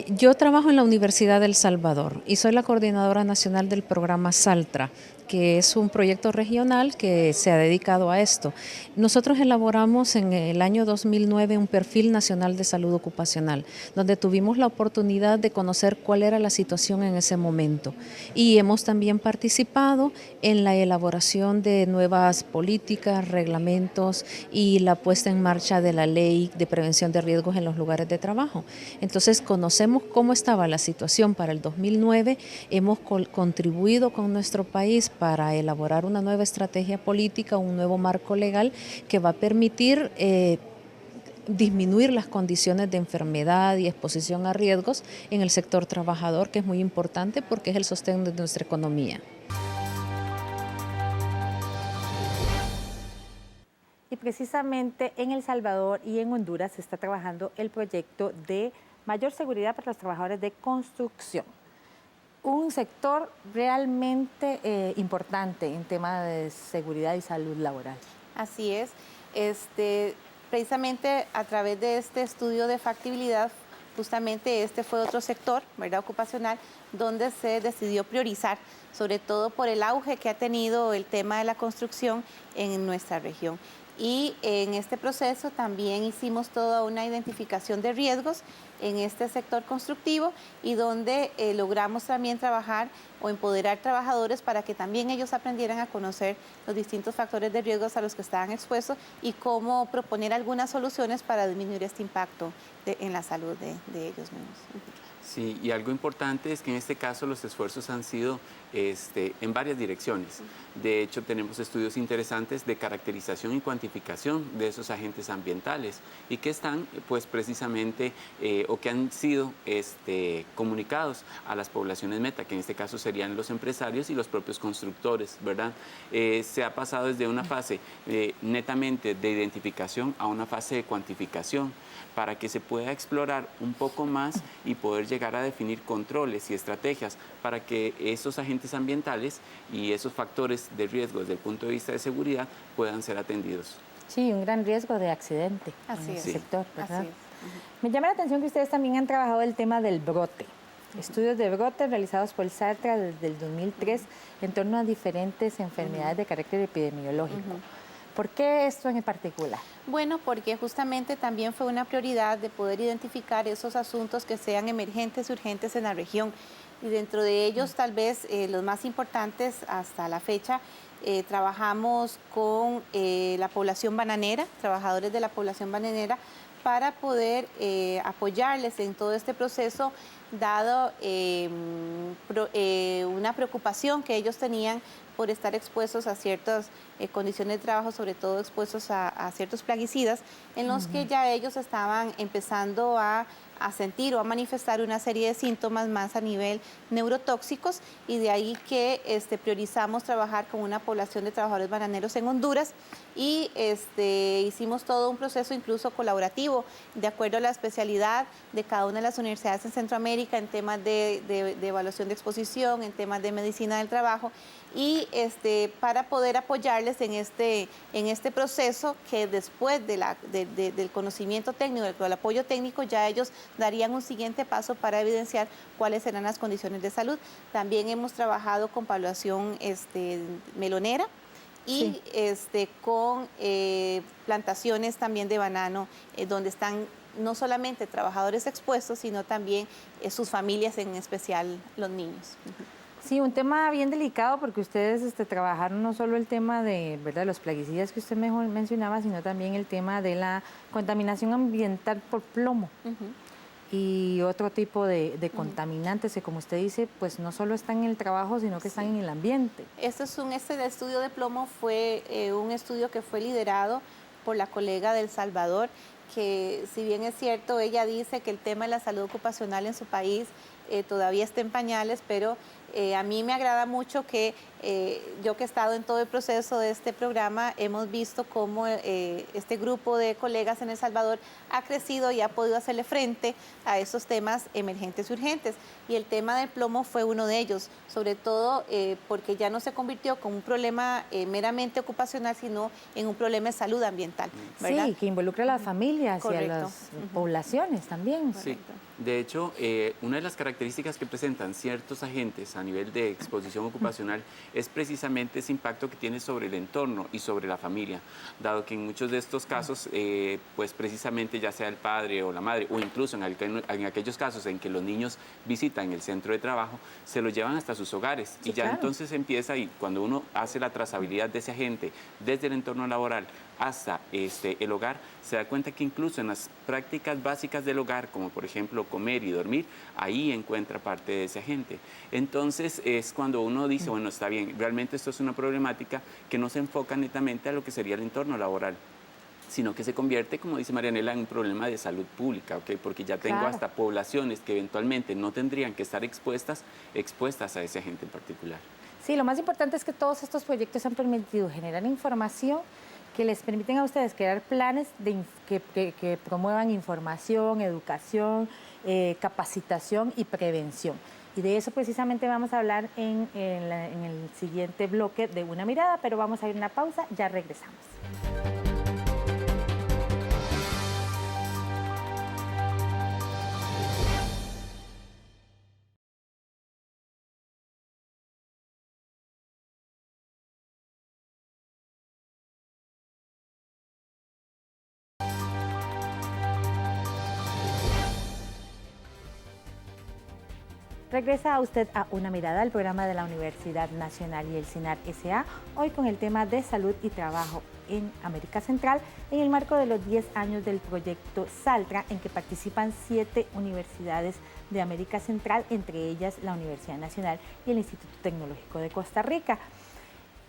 S5: Yo trabajo en la Universidad del Salvador y soy la coordinadora nacional del programa Saltra, que es un proyecto regional que se ha dedicado a esto. Nosotros elaboramos en el año 2009 un perfil nacional de salud ocupacional, donde tuvimos la oportunidad de conocer cuál era la situación en ese momento. Y hemos también participado en la elaboración de nuevas políticas, reglamentos y la puesta en marcha de la ley de prevención de riesgos en los lugares de trabajo. Entonces conocemos cómo estaba la situación para el 2009, hemos contribuido con nuestro país para elaborar una nueva estrategia política, un nuevo marco legal que va a permitir disminuir las condiciones de enfermedad y exposición a riesgos en el sector trabajador, que es muy importante porque es el sostén de nuestra economía.
S8: Y precisamente en El Salvador y en Honduras se está trabajando el proyecto de mayor seguridad para los trabajadores de construcción. Un sector realmente importante en tema de seguridad y salud laboral.
S3: Así es. Precisamente a través de este estudio de factibilidad, justamente este fue otro sector, ¿verdad?, ocupacional, donde se decidió priorizar, sobre todo por el auge que ha tenido el tema de la construcción en nuestra región. Y en este proceso también hicimos toda una identificación de riesgos en este sector constructivo y donde logramos también trabajar o empoderar trabajadores para que también ellos aprendieran a conocer los distintos factores de riesgos a los que estaban expuestos y cómo proponer algunas soluciones para disminuir este impacto en la salud de ellos mismos.
S2: Sí, y algo importante es que en este caso los esfuerzos han sido en varias direcciones. De hecho, tenemos estudios interesantes de caracterización y cuantificación de esos agentes ambientales y que están, pues, precisamente, o que han sido comunicados a las poblaciones meta, que en este caso serían los empresarios y los propios constructores, ¿verdad? Se ha pasado desde una fase netamente de identificación a una fase de cuantificación, para que se pueda explorar un poco más y poder llegar a definir controles y estrategias para que esos agentes ambientales y esos factores de riesgo desde el punto de vista de seguridad puedan ser atendidos.
S8: Sí, un gran riesgo de accidente
S3: en
S8: el
S3: es.
S8: sector, ¿verdad?
S3: Así es.
S8: Me llama la atención que ustedes también han trabajado el tema del brote. Estudios de brote realizados por el SALTRA desde el 2003 en torno a diferentes enfermedades de carácter epidemiológico. ¿Por qué esto en particular?
S3: Bueno, porque justamente también fue una prioridad de poder identificar esos asuntos que sean emergentes y urgentes en la región. Y dentro de ellos, tal vez los más importantes hasta la fecha, trabajamos con la población bananera, trabajadores de la población bananera, para poder apoyarles en todo este proceso, dado una preocupación que ellos tenían por estar expuestos a ciertas condiciones de trabajo, sobre todo expuestos a ciertos plaguicidas, en los que ya ellos estaban empezando a sentir o a manifestar una serie de síntomas más a nivel neurotóxicos, y de ahí que priorizamos trabajar con una población de trabajadores bananeros en Honduras, y hicimos todo un proceso incluso colaborativo de acuerdo a la especialidad de cada una de las universidades en Centroamérica en temas de evaluación de exposición, en temas de medicina del trabajo, y para poder apoyarles en este proceso, que después del conocimiento técnico, del apoyo técnico, ya ellos darían un siguiente paso para evidenciar cuáles serán las condiciones de salud. También hemos trabajado con población melonera y con plantaciones también de banano, donde están no solamente trabajadores expuestos, sino también sus familias, en especial los niños.
S8: Sí, un tema bien delicado, porque ustedes trabajaron no solo el tema de, ¿verdad?, los plaguicidas que usted mejor mencionaba, sino también el tema de la contaminación ambiental por plomo. Y otro tipo de contaminantes que, como usted dice, pues no solo están en el trabajo, sino que están en el ambiente.
S3: Este estudio de plomo fue un estudio que fue liderado por la colega de El Salvador, que, si bien es cierto, ella dice que el tema de la salud ocupacional en su país todavía está en pañales, pero a mí me agrada mucho que yo, que he estado en todo el proceso de este programa, hemos visto cómo este grupo de colegas en El Salvador ha crecido y ha podido hacerle frente a esos temas emergentes y urgentes. Y el tema del plomo fue uno de ellos, sobre todo porque ya no se convirtió como un problema meramente ocupacional, sino en un problema de salud ambiental, ¿verdad?
S8: Sí, que involucra a las familias.
S3: Correcto.
S8: Y a las poblaciones también.
S2: Sí, de hecho, una de las características que presentan ciertos agentes a nivel de exposición ocupacional es precisamente ese impacto que tiene sobre el entorno y sobre la familia, dado que en muchos de estos casos, pues precisamente ya sea el padre o la madre, o incluso en aquellos casos en que los niños visitan el centro de trabajo, se los llevan hasta sus hogares. Sí, y ya claro. Entonces empieza, y cuando uno hace la trazabilidad de ese agente desde el entorno laboral hasta el hogar, se da cuenta que incluso en las prácticas básicas del hogar, como por ejemplo comer y dormir, ahí encuentra parte de ese agente. Entonces es cuando uno dice, bueno, está bien, realmente esto es una problemática que no se enfoca netamente a lo que sería el entorno laboral, sino que se convierte, como dice Marianela, en un problema de salud pública, ¿okay? Porque ya tengo hasta poblaciones que eventualmente no tendrían que estar expuestas a ese agente en particular.
S8: Sí, lo más importante es que todos estos proyectos han permitido generar información que les permiten a ustedes crear planes que promuevan información, educación, capacitación y prevención. Y de eso precisamente vamos a hablar en el siguiente bloque de Una Mirada, pero vamos a ir a una pausa, ya regresamos. Regresa a usted a Una Mirada, el programa de la Universidad Nacional y el CINAR S.A., hoy con el tema de salud y trabajo en América Central, en el marco de los 10 años del proyecto SALTRA, en que participan 7 universidades de América Central, entre ellas la Universidad Nacional y el Instituto Tecnológico de Costa Rica.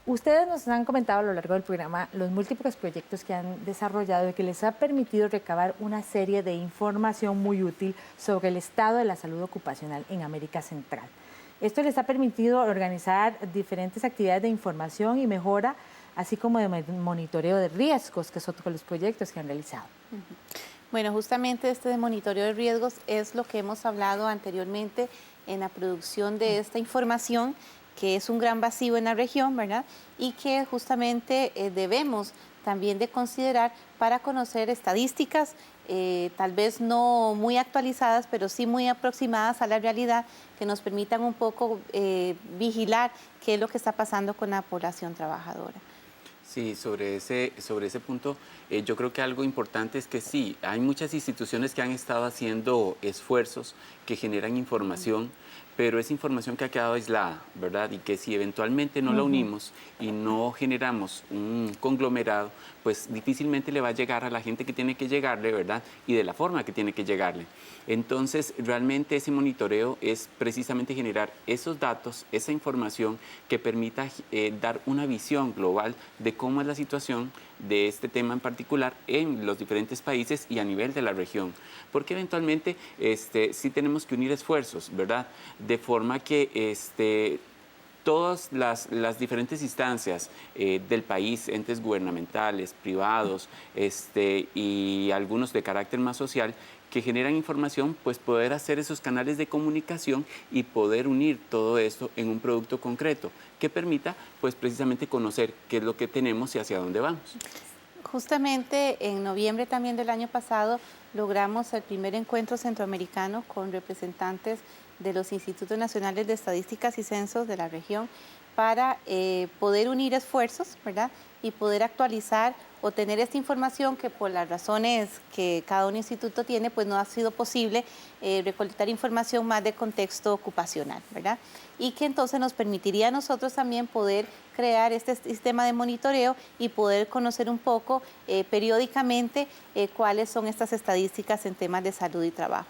S8: Ustedes nos han comentado a lo largo del programa los múltiples proyectos que han desarrollado y que les ha permitido recabar una serie de información muy útil sobre el estado de la salud ocupacional en América Central. Esto les ha permitido organizar diferentes actividades de información y mejora, así como de monitoreo de riesgos, que es otro de los proyectos que han realizado.
S3: Bueno, justamente este monitoreo de riesgos es lo que hemos hablado anteriormente en la producción de esta información, que es un gran vacío en la región, ¿verdad? Y que justamente debemos también de considerar para conocer estadísticas, tal vez no muy actualizadas, pero sí muy aproximadas a la realidad, que nos permitan un poco vigilar qué es lo que está pasando con la población trabajadora.
S2: Sí, sobre ese punto, yo creo que algo importante es que sí, hay muchas instituciones que han estado haciendo esfuerzos que generan información, pero es información que ha quedado aislada, ¿verdad? Y que si eventualmente no la unimos y no generamos un conglomerado, pues difícilmente le va a llegar a la gente que tiene que llegarle, ¿verdad? Y de la forma que tiene que llegarle. Entonces, realmente ese monitoreo es precisamente generar esos datos, esa información que permita dar una visión global de cómo es la situación de este tema en particular en los diferentes países y a nivel de la región. Porque eventualmente sí tenemos que unir esfuerzos, ¿verdad? De forma que todas las diferentes instancias del país, entes gubernamentales, privados y algunos de carácter más social, que generan información, pues poder hacer esos canales de comunicación y poder unir todo esto en un producto concreto que permita, pues precisamente conocer qué es lo que tenemos y hacia dónde vamos.
S3: Justamente en noviembre también del año pasado logramos el primer encuentro centroamericano con representantes de los Institutos Nacionales de Estadísticas y Censos de la región para poder unir esfuerzos, ¿verdad? Y poder actualizar o tener esta información que por las razones que cada un instituto tiene, pues no ha sido posible recolectar información más de contexto ocupacional, ¿verdad? Y que entonces nos permitiría a nosotros también poder crear este sistema de monitoreo y poder conocer un poco periódicamente cuáles son estas estadísticas en temas de salud y trabajo.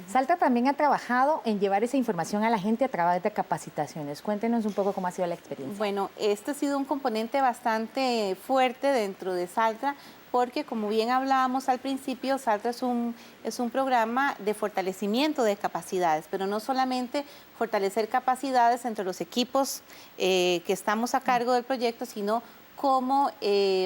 S8: Saltra también ha trabajado en llevar esa información a la gente a través de capacitaciones. Cuéntenos un poco cómo ha sido la experiencia.
S3: Bueno, este ha sido un componente bastante fuerte dentro de Saltra, porque como bien hablábamos al principio, Saltra es un programa de fortalecimiento de capacidades, pero no solamente fortalecer capacidades entre los equipos que estamos a cargo del proyecto, sino cómo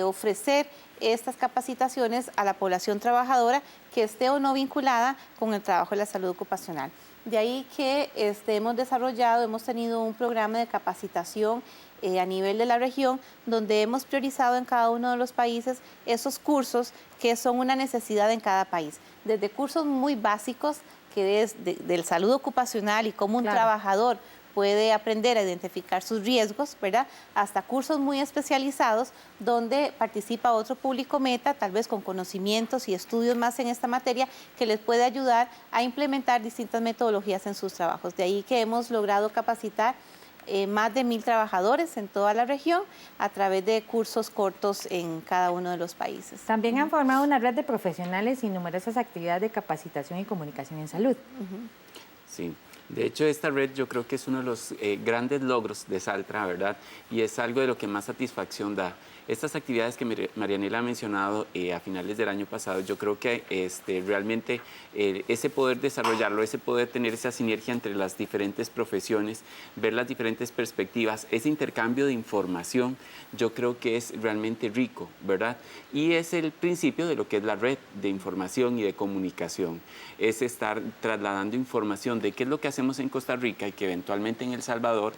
S3: ofrecer estas capacitaciones a la población trabajadora que esté o no vinculada con el trabajo de la salud ocupacional. De ahí que hemos tenido un programa de capacitación a nivel de la región, donde hemos priorizado en cada uno de los países esos cursos que son una necesidad en cada país. Desde cursos muy básicos, que es del salud ocupacional y cómo un trabajador puede aprender a identificar sus riesgos, ¿verdad? Hasta cursos muy especializados donde participa otro público meta, tal vez con conocimientos y estudios más en esta materia, que les puede ayudar a implementar distintas metodologías en sus trabajos. De ahí que hemos logrado capacitar más de 1.000 trabajadores en toda la región a través de cursos cortos en cada uno de los países.
S8: También han formado una red de profesionales y numerosas actividades de capacitación y comunicación en salud.
S2: Sí. De hecho, esta red yo creo que es uno de los grandes logros de Saltra, ¿verdad? Y es algo de lo que más satisfacción da. Estas actividades que Marianela ha mencionado a finales del año pasado, yo creo que realmente ese poder desarrollarlo, ese poder tener esa sinergia entre las diferentes profesiones, ver las diferentes perspectivas, ese intercambio de información, yo creo que es realmente rico, ¿verdad? Y es el principio de lo que es la red de información y de comunicación. Es estar trasladando información de qué es lo que hacemos en Costa Rica y que eventualmente en El Salvador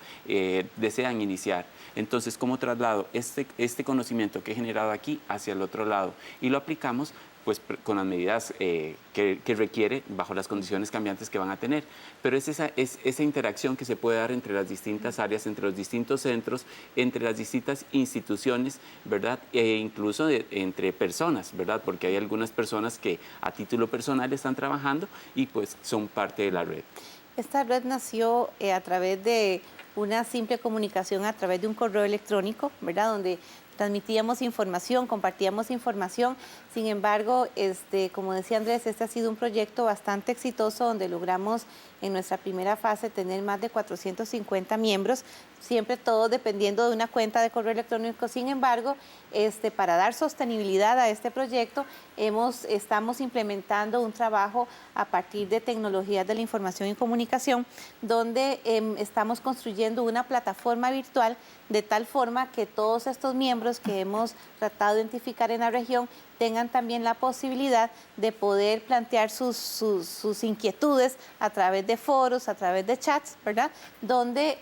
S2: desean iniciar. Entonces, ¿cómo traslado este conocimiento que he generado aquí hacia el otro lado? Y lo aplicamos pues con las medidas que requiere bajo las condiciones cambiantes que van a tener. Pero es esa interacción que se puede dar entre las distintas áreas, entre los distintos centros, entre las distintas instituciones, ¿verdad? E incluso entre personas, ¿verdad? Porque hay algunas personas que a título personal están trabajando y pues son parte de la red.
S3: Esta red nació a través de una simple comunicación a través de un correo electrónico, ¿verdad? Donde transmitíamos información, compartíamos información. Sin embargo, como decía Andrés, este ha sido un proyecto bastante exitoso donde logramos en nuestra primera fase tener más de 450 miembros, siempre todo dependiendo de una cuenta de correo electrónico. Sin embargo, para dar sostenibilidad a este proyecto, estamos implementando un trabajo a partir de tecnologías de la información y comunicación, donde estamos construyendo una plataforma virtual de tal forma que todos estos miembros miembros que hemos tratado de identificar en la región tengan también la posibilidad de poder plantear sus inquietudes a través de foros, a través de chats, ¿verdad? Donde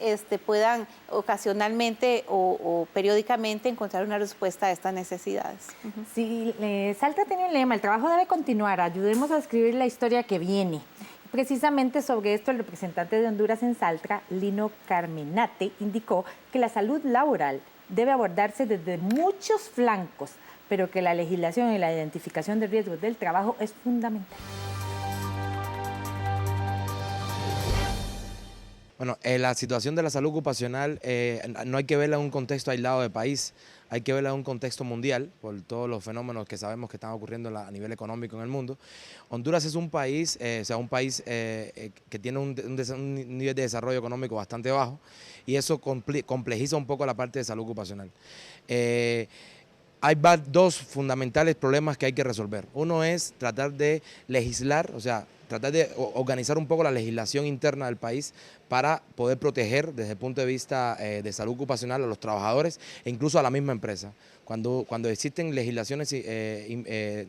S3: puedan ocasionalmente o periódicamente encontrar una respuesta a estas necesidades.
S8: Sí, Saltra tiene un lema: el trabajo debe continuar, ayudemos a escribir la historia que viene. Precisamente sobre esto, el representante de Honduras en Saltra, Lino Carmenate, indicó que la salud laboral debe abordarse desde muchos flancos, pero que la legislación y la identificación de riesgos del trabajo es fundamental.
S4: Bueno, la situación de la salud ocupacional no hay que verla en un contexto aislado de país, hay que verla en un contexto mundial por todos los fenómenos que sabemos que están ocurriendo a nivel económico en el mundo. Honduras es un país, que tiene un nivel de desarrollo económico bastante bajo y eso complejiza un poco la parte de salud ocupacional. Hay dos fundamentales problemas que hay que resolver. Uno es tratar de legislar, o sea, tratar de organizar un poco la legislación interna del país para poder proteger desde el punto de vista de salud ocupacional a los trabajadores e incluso a la misma empresa. Cuando existen legislaciones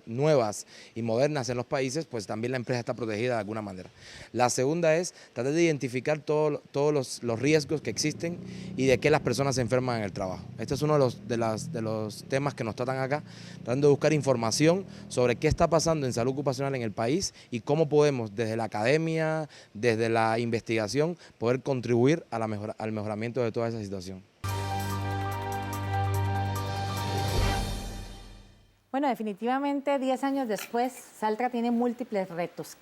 S4: nuevas y modernas en los países, pues también la empresa está protegida de alguna manera. La segunda es tratar de identificar todos los riesgos que existen y de qué las personas se enferman en el trabajo. Este es uno de los temas que nos tratan acá, tratando de buscar información sobre qué está pasando en salud ocupacional en el país y cómo podemos desde la academia, desde la investigación, poder contribuir al mejoramiento de toda esa situación.
S8: Bueno, definitivamente 10 años después, Saltra tiene múltiples retos.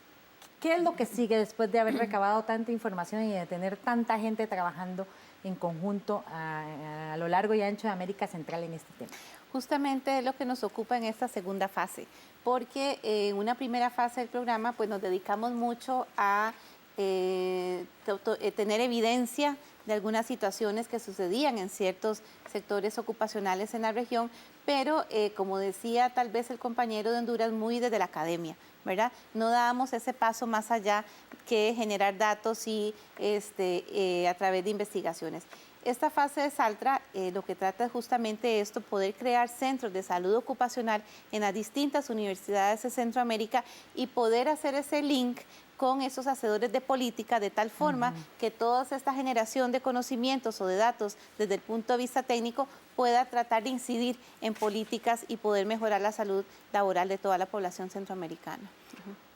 S8: ¿Qué es lo que sigue después de haber recabado tanta información y de tener tanta gente trabajando en conjunto a lo largo y ancho de América Central en este tema?
S3: Justamente es lo que nos ocupa en esta segunda fase, porque en una primera fase del programa pues nos dedicamos mucho a tener evidencia de algunas situaciones que sucedían en ciertos sectores ocupacionales en la región, pero como decía tal vez el compañero de Honduras, muy desde la academia, ¿verdad? No dábamos ese paso más allá que generar datos y a través de investigaciones. Esta fase de Saltra lo que trata es justamente esto, poder crear centros de salud ocupacional en las distintas universidades de Centroamérica y poder hacer ese link con esos hacedores de política de tal forma que toda esta generación de conocimientos o de datos desde el punto de vista técnico pueda tratar de incidir en políticas y poder mejorar la salud laboral de toda la población centroamericana.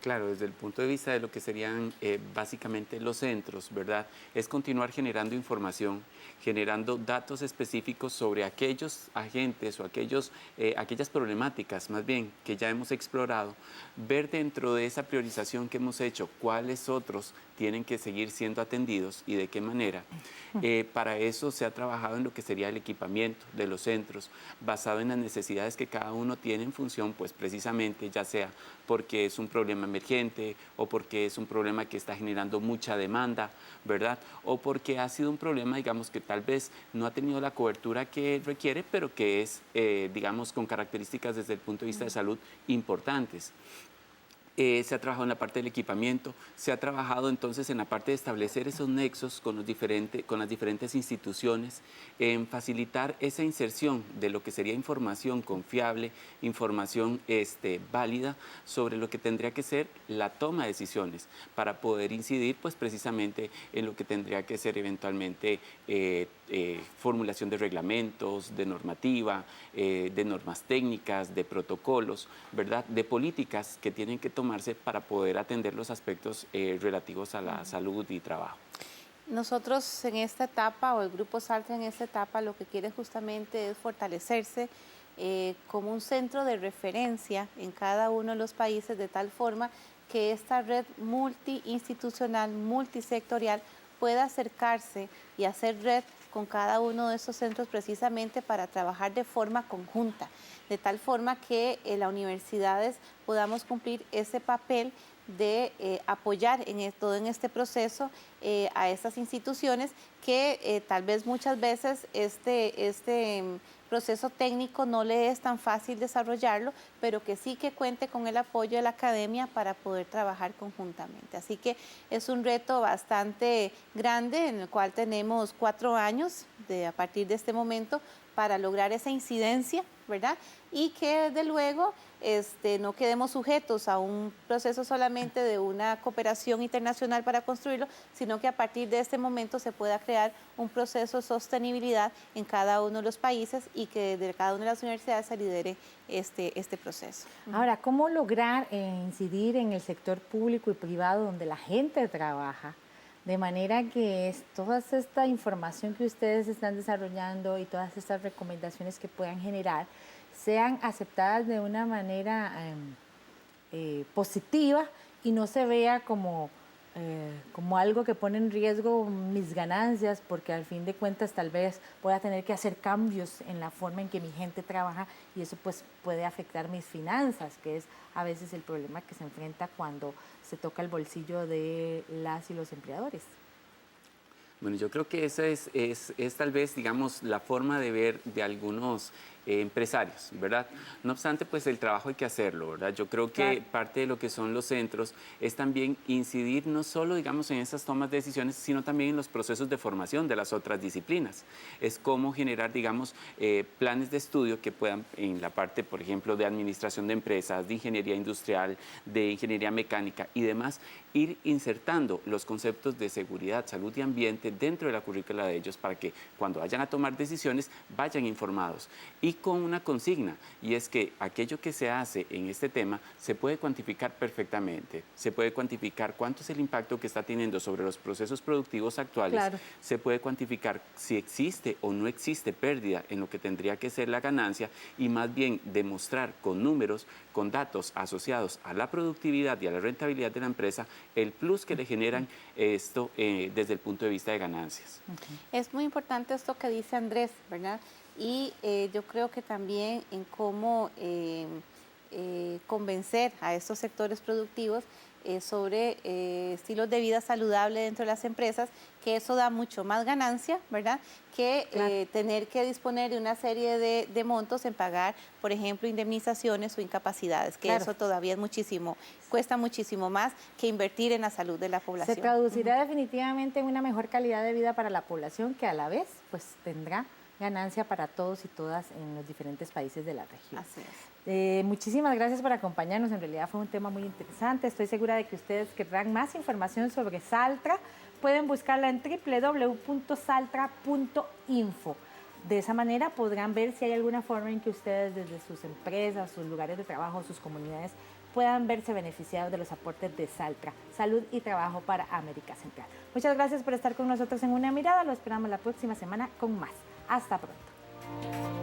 S2: Claro, desde el punto de vista de lo que serían básicamente los centros, ¿verdad? Es continuar generando información, generando datos específicos sobre aquellos agentes o aquellas problemáticas, más bien, que ya hemos explorado, ver dentro de esa priorización que hemos hecho cuáles otros tienen que seguir siendo atendidos y de qué manera. Para eso se ha trabajado en lo que sería el equipamiento de los centros, basado en las necesidades que cada uno tiene en función, pues precisamente, ya sea porque es un problema emergente o porque es un problema que está generando mucha demanda, ¿verdad? O porque ha sido un problema, digamos, que tal vez no ha tenido la cobertura que requiere, pero que es, digamos, con características desde el punto de vista de salud importantes. Se ha trabajado en la parte del equipamiento, se ha trabajado entonces en la parte de establecer esos nexos con las diferentes instituciones, en facilitar esa inserción de lo que sería información confiable, información válida sobre lo que tendría que ser la toma de decisiones para poder incidir pues precisamente en lo que tendría que ser eventualmente formulación de reglamentos, de normativa, de normas técnicas, de protocolos, ¿verdad? De políticas que tienen que tomarse para poder atender los aspectos relativos a la salud y trabajo.
S3: Nosotros en esta etapa, o el Grupo Saltra en esta etapa, lo que quiere justamente es fortalecerse como un centro de referencia en cada uno de los países, de tal forma que esta red multiinstitucional, multisectorial, pueda acercarse y hacer red con cada uno de esos centros precisamente para trabajar de forma conjunta, de tal forma que las universidades podamos cumplir ese papel de apoyar todo en este proceso a estas instituciones que tal vez muchas veces este proceso técnico no le es tan fácil desarrollarlo, pero que sí que cuente con el apoyo de la academia para poder trabajar conjuntamente. Así que es un reto bastante grande en el cual tenemos 4 años a partir de este momento para lograr esa incidencia, ¿verdad? Y que desde luego no quedemos sujetos a un proceso solamente de una cooperación internacional para construirlo, sino que a partir de este momento se pueda crear un proceso de sostenibilidad en cada uno de los países y que desde cada una de las universidades se lidere este proceso.
S8: Ahora, ¿cómo lograr incidir en el sector público y privado donde la gente trabaja? De manera que toda esta información que ustedes están desarrollando y todas estas recomendaciones que puedan generar sean aceptadas de una manera positiva y no se vea como algo que pone en riesgo mis ganancias, porque al fin de cuentas tal vez pueda tener que hacer cambios en la forma en que mi gente trabaja y eso pues puede afectar mis finanzas, que es a veces el problema que se enfrenta cuando se toca el bolsillo de las y los empleadores.
S2: Bueno, yo creo que esa es tal vez, digamos, la forma de ver de algunos empresarios, ¿verdad? No obstante, pues el trabajo hay que hacerlo, ¿verdad? Yo creo que parte de lo que son los centros es también incidir no solo, digamos, en esas tomas de decisiones, sino también en los procesos de formación de las otras disciplinas. Es cómo generar, digamos, planes de estudio que puedan, en la parte, por ejemplo, de administración de empresas, de ingeniería industrial, de ingeniería mecánica y demás, ir insertando los conceptos de seguridad, salud y ambiente dentro de la currícula de ellos para que cuando vayan a tomar decisiones vayan informados y con una consigna, y es que aquello que se hace en este tema se puede cuantificar perfectamente, se puede cuantificar cuánto es el impacto que está teniendo sobre los procesos productivos actuales, se puede cuantificar si existe o no existe pérdida en lo que tendría que ser la ganancia y más bien demostrar con números, con datos asociados a la productividad y a la rentabilidad de la empresa, el plus que le generan esto desde el punto de vista de ganancias.
S3: Es muy importante esto que dice Andrés, ¿verdad? Y yo creo que también en cómo convencer a estos sectores productivos sobre estilos de vida saludable dentro de las empresas, que eso da mucho más ganancia, ¿verdad? Que tener que disponer de una serie de montos en pagar, por ejemplo, indemnizaciones o incapacidades, que eso todavía es cuesta muchísimo más que invertir en la salud de la población.
S8: Se traducirá definitivamente en una mejor calidad de vida para la población, que a la vez pues tendrá ganancia para todos y todas en los diferentes países de la región.
S3: Así es.
S8: Muchísimas gracias por acompañarnos, en realidad fue un tema muy interesante, estoy segura de que ustedes querrán más información sobre Saltra, pueden buscarla en www.saltra.info. De esa manera podrán ver si hay alguna forma en que ustedes desde sus empresas, sus lugares de trabajo, sus comunidades puedan verse beneficiados de los aportes de Saltra, Salud y Trabajo para América Central. Muchas gracias por estar con nosotros en Una Mirada, lo esperamos la próxima semana con más. Hasta pronto.